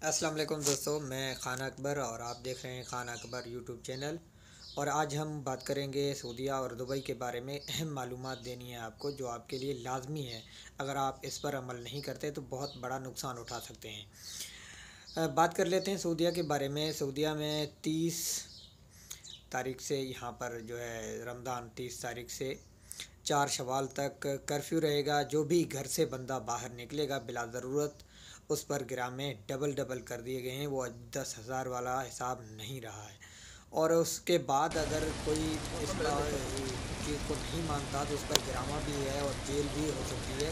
अस्सलाम वालेकुम दोस्तों, मैं खान अकबर और आप देख रहे हैं खान अकबर यूट्यूब चैनल। और आज हम बात करेंगे सऊदीया और दुबई के बारे में। अहम मालूमात देनी है आपको जो आपके लिए लाजमी है। अगर आप इस पर अमल नहीं करते तो बहुत बड़ा नुकसान उठा सकते हैं। बात कर लेते हैं सऊदीया के बारे में। सऊदीया में 30 तारीख से यहाँ पर जो है रमज़ान 30 तारीख से 4 शवाल तक कर्फ्यू रहेगा। जो भी घर से बंदा बाहर निकलेगा बिला ज़रूरत उस पर गिरामे डबल डबल कर दिए गए हैं। वो 10,000 वाला हिसाब नहीं रहा है। और उसके बाद अगर कोई इस चीज़ को नहीं मानता तो उस पर गिरामा भी है और जेल भी हो सकती है।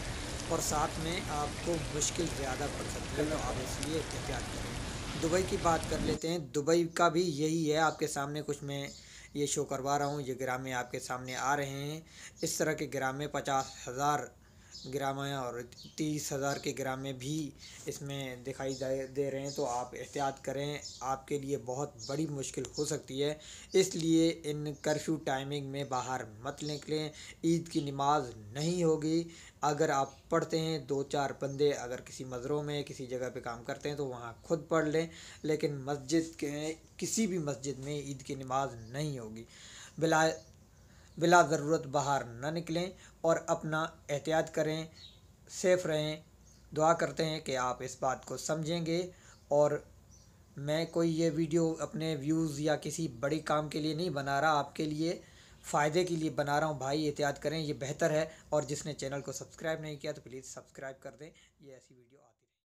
और साथ में आपको मुश्किल ज़्यादा पड़ सकती है, तो आप इसलिए एहतियात करें। दुबई की बात कर लेते हैं। दुबई का भी यही है। आपके सामने कुछ मैं ये शो करवा रहा हूँ, ये गिरामे आपके सामने आ रहे हैं। इस तरह के गिरामे 50,000 ग्राम है और 30,000 के ग्राम में भी इसमें दिखाई दे रहे हैं। तो आप एहतियात करें, आपके लिए बहुत बड़ी मुश्किल हो सकती है। इसलिए इन कर्फ्यू टाइमिंग में बाहर मत निकलें। ईद की नमाज नहीं होगी। अगर आप पढ़ते हैं, 2-4 बंदे अगर किसी मज़रों में किसी जगह पे काम करते हैं तो वहाँ खुद पढ़ लें, लेकिन मस्जिद के किसी भी मस्जिद में ईद की नमाज नहीं होगी। बिला बिला ज़रूरत बाहर न निकलें और अपना एहतियात करें, सेफ़ रहें। दुआ करते हैं कि आप इस बात को समझेंगे। और मैं कोई ये वीडियो अपने व्यूज़ या किसी बड़ी काम के लिए नहीं बना रहा, आपके लिए फ़ायदे के लिए बना रहा हूँ। भाई एहतियात करें, ये बेहतर है। और जिसने चैनल को सब्सक्राइब नहीं किया तो प्लीज़ सब्सक्राइब कर दें। ये ऐसी वीडियो